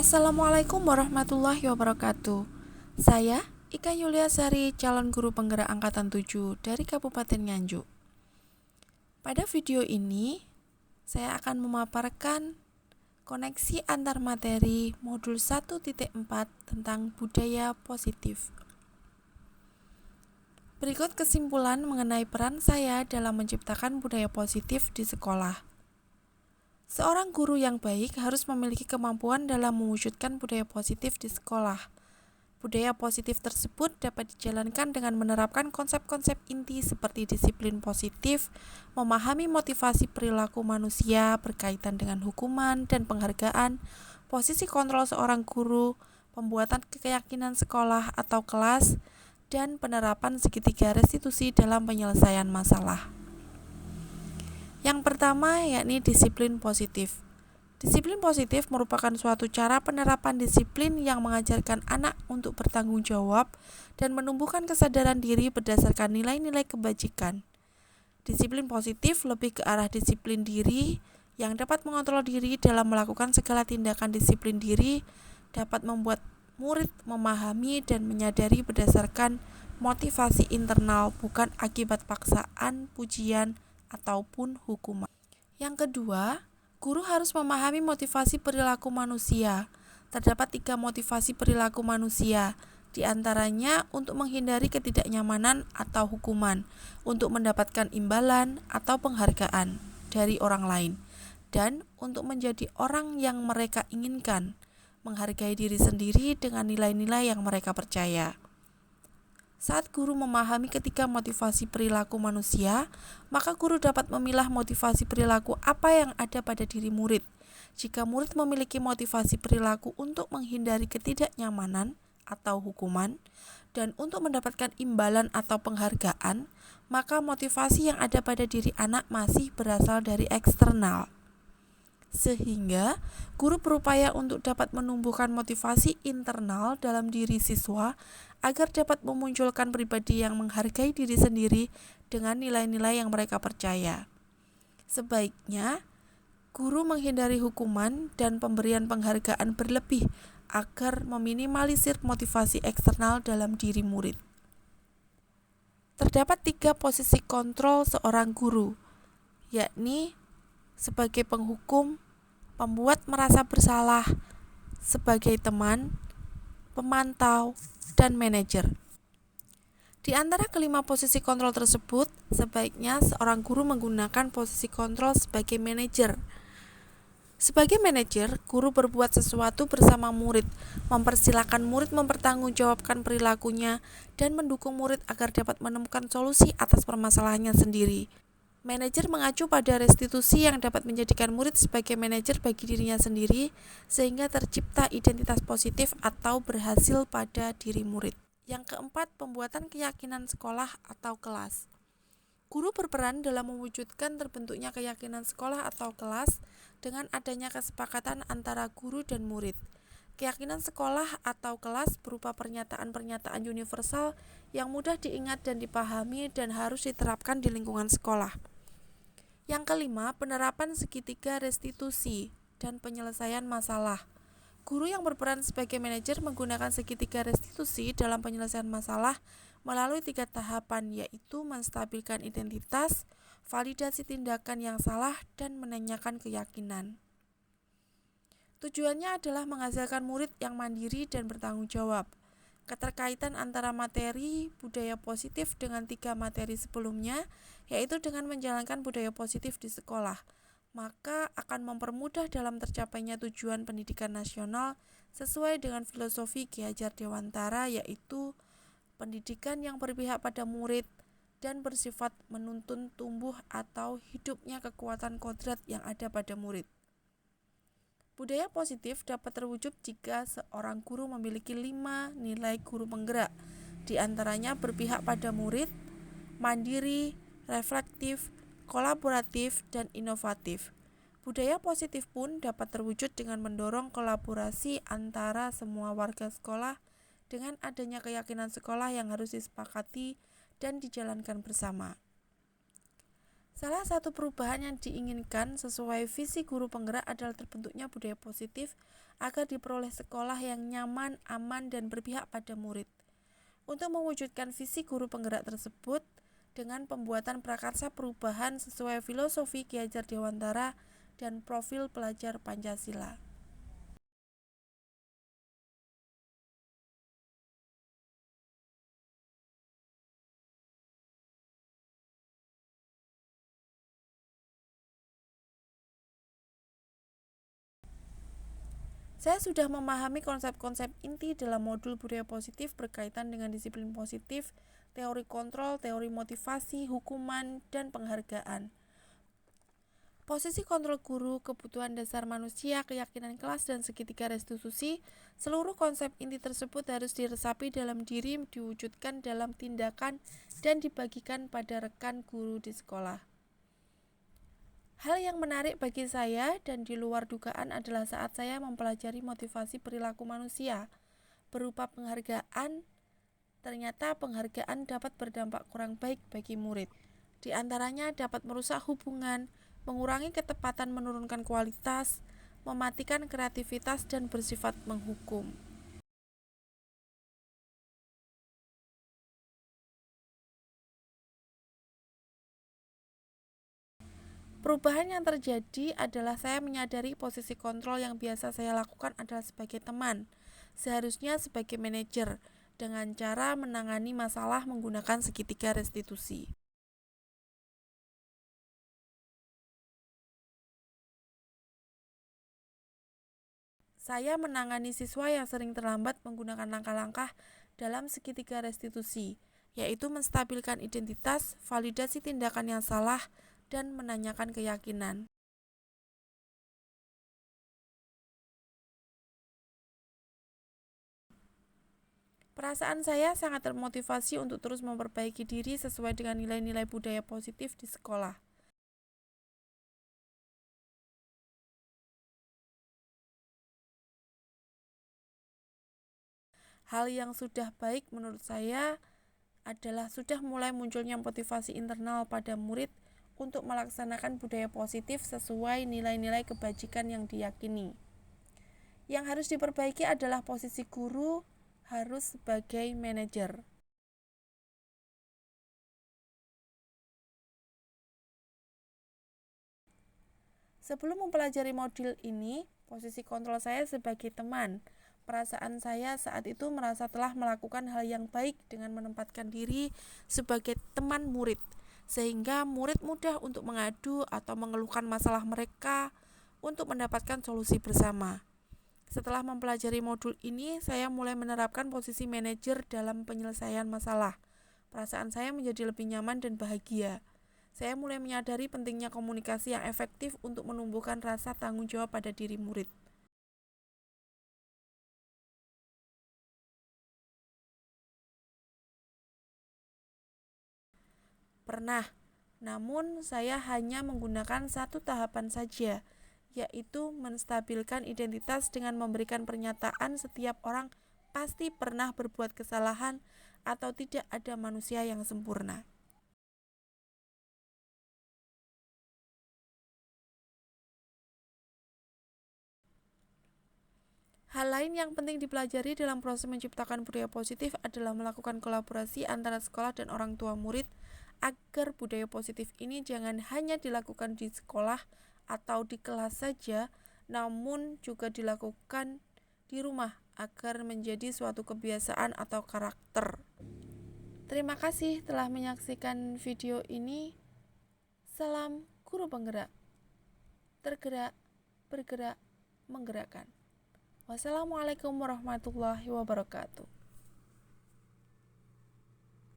Assalamualaikum warahmatullahi wabarakatuh. Saya Ika Yuliasari, calon guru penggerak angkatan 7 dari Kabupaten Nganjuk. Pada video ini, saya akan memaparkan koneksi antar materi modul 1.4 tentang budaya positif. Berikut kesimpulan mengenai peran saya dalam menciptakan budaya positif di sekolah. Seorang guru yang baik harus memiliki kemampuan dalam mewujudkan budaya positif di sekolah. Budaya positif tersebut dapat dijalankan dengan menerapkan konsep-konsep inti seperti disiplin positif, memahami motivasi perilaku manusia berkaitan dengan hukuman dan penghargaan, posisi kontrol seorang guru, pembuatan keyakinan sekolah atau kelas, dan penerapan segitiga restitusi dalam penyelesaian masalah. Yang pertama yakni disiplin positif. Disiplin positif merupakan suatu cara penerapan disiplin yang mengajarkan anak untuk bertanggung jawab dan menumbuhkan kesadaran diri berdasarkan nilai-nilai kebajikan. Disiplin positif lebih ke arah disiplin diri yang dapat mengontrol diri dalam melakukan segala tindakan. Disiplin diri dapat membuat murid memahami dan menyadari berdasarkan motivasi internal, bukan akibat paksaan, pujian, ataupun hukuman. Yang kedua, guru harus memahami motivasi perilaku manusia. Terdapat 3 motivasi perilaku manusia, di antaranya untuk menghindari ketidaknyamanan atau hukuman, untuk mendapatkan imbalan atau penghargaan dari orang lain, dan untuk menjadi orang yang mereka inginkan, menghargai diri sendiri dengan nilai-nilai yang mereka percaya. Saat guru memahami ketiga motivasi perilaku manusia, maka guru dapat memilah motivasi perilaku apa yang ada pada diri murid. Jika murid memiliki motivasi perilaku untuk menghindari ketidaknyamanan atau hukuman, dan untuk mendapatkan imbalan atau penghargaan, maka motivasi yang ada pada diri anak masih berasal dari eksternal. Sehingga guru berupaya untuk dapat menumbuhkan motivasi internal dalam diri siswa agar dapat memunculkan pribadi yang menghargai diri sendiri dengan nilai-nilai yang mereka percaya. Sebaiknya guru menghindari hukuman dan pemberian penghargaan berlebih agar meminimalisir motivasi eksternal dalam diri murid. Terdapat 3 posisi kontrol seorang guru, yakni sebagai penghukum, pembuat merasa bersalah, sebagai teman, pemantau, dan manajer. Di antara kelima posisi kontrol tersebut, sebaiknya seorang guru menggunakan posisi kontrol sebagai manajer. Sebagai manajer, guru berbuat sesuatu bersama murid, mempersilahkan murid mempertanggungjawabkan perilakunya, dan mendukung murid agar dapat menemukan solusi atas permasalahannya sendiri. Manajer mengacu pada restitusi yang dapat menjadikan murid sebagai manajer bagi dirinya sendiri, sehingga tercipta identitas positif atau berhasil pada diri murid. Yang keempat, pembuatan keyakinan sekolah atau kelas. Guru berperan dalam mewujudkan terbentuknya keyakinan sekolah atau kelas dengan adanya kesepakatan antara guru dan murid. Keyakinan sekolah atau kelas berupa pernyataan-pernyataan universal yang mudah diingat dan dipahami dan harus diterapkan di lingkungan sekolah. Yang kelima, penerapan segitiga restitusi dan penyelesaian masalah. Guru yang berperan sebagai manajer menggunakan segitiga restitusi dalam penyelesaian masalah melalui 3 tahapan, yaitu menstabilkan identitas, validasi tindakan yang salah, dan menanyakan keyakinan. Tujuannya adalah menghasilkan murid yang mandiri dan bertanggung jawab. Keterkaitan antara materi budaya positif dengan 3 materi sebelumnya, yaitu dengan menjalankan budaya positif di sekolah, maka akan mempermudah dalam tercapainya tujuan pendidikan nasional sesuai dengan filosofi Ki Hajar Dewantara, yaitu pendidikan yang berpihak pada murid dan bersifat menuntun tumbuh atau hidupnya kekuatan kodrat yang ada pada murid. Budaya positif dapat terwujud jika seorang guru memiliki 5 nilai guru penggerak, di antaranya berpihak pada murid, mandiri, reflektif, kolaboratif, dan inovatif. Budaya positif pun dapat terwujud dengan mendorong kolaborasi antara semua warga sekolah dengan adanya keyakinan sekolah yang harus disepakati dan dijalankan bersama. Salah satu perubahan yang diinginkan sesuai visi guru penggerak adalah terbentuknya budaya positif agar diperoleh sekolah yang nyaman, aman, dan berpihak pada murid. Untuk mewujudkan visi guru penggerak tersebut, dengan pembuatan prakarsa perubahan sesuai filosofi Ki Hajar Dewantara dan profil pelajar Pancasila. Saya sudah memahami konsep-konsep inti dalam modul budaya positif berkaitan dengan disiplin positif, teori kontrol, teori motivasi, hukuman, dan penghargaan. Posisi kontrol guru, kebutuhan dasar manusia, keyakinan kelas, dan segitiga restitusi, seluruh konsep inti tersebut harus diresapi dalam diri, diwujudkan dalam tindakan, dan dibagikan pada rekan guru di sekolah. Hal yang menarik bagi saya dan di luar dugaan adalah saat saya mempelajari motivasi perilaku manusia berupa penghargaan. Ternyata penghargaan dapat berdampak kurang baik bagi murid. Di antaranya dapat merusak hubungan, mengurangi ketepatan, menurunkan kualitas, mematikan kreativitas, dan bersifat menghukum. Perubahan yang terjadi adalah saya menyadari posisi kontrol yang biasa saya lakukan adalah sebagai teman, seharusnya sebagai manajer, dengan cara menangani masalah menggunakan segitiga restitusi. Saya menangani siswa yang sering terlambat menggunakan langkah-langkah dalam segitiga restitusi, yaitu menstabilkan identitas, validasi tindakan yang salah, dan menanyakan keyakinan. Perasaan saya sangat termotivasi untuk terus memperbaiki diri sesuai dengan nilai-nilai budaya positif di sekolah. Hal yang sudah baik menurut saya adalah sudah mulai munculnya motivasi internal pada murid untuk melaksanakan budaya positif sesuai nilai-nilai kebajikan yang diyakini. Yang harus diperbaiki adalah posisi guru harus sebagai manajer. Sebelum mempelajari modul ini, posisi kontrol saya sebagai teman. Perasaan saya saat itu merasa telah melakukan hal yang baik dengan menempatkan diri sebagai teman murid, sehingga murid mudah untuk mengadu atau mengeluhkan masalah mereka untuk mendapatkan solusi bersama. Setelah mempelajari modul ini, saya mulai menerapkan posisi manajer dalam penyelesaian masalah. Perasaan saya menjadi lebih nyaman dan bahagia. Saya mulai menyadari pentingnya komunikasi yang efektif untuk menumbuhkan rasa tanggung jawab pada diri murid. Pernah, namun saya hanya menggunakan satu tahapan saja, yaitu menstabilkan identitas dengan memberikan pernyataan setiap orang pasti pernah berbuat kesalahan atau tidak ada manusia yang sempurna. Hal lain yang penting dipelajari dalam proses menciptakan budaya positif adalah melakukan kolaborasi antara sekolah dan orang tua murid agar budaya positif ini jangan hanya dilakukan di sekolah atau di kelas saja, namun juga dilakukan di rumah agar menjadi suatu kebiasaan atau karakter. Terima kasih telah menyaksikan video ini. Salam guru penggerak, tergerak, bergerak, menggerakkan. Wassalamualaikum warahmatullahi wabarakatuh.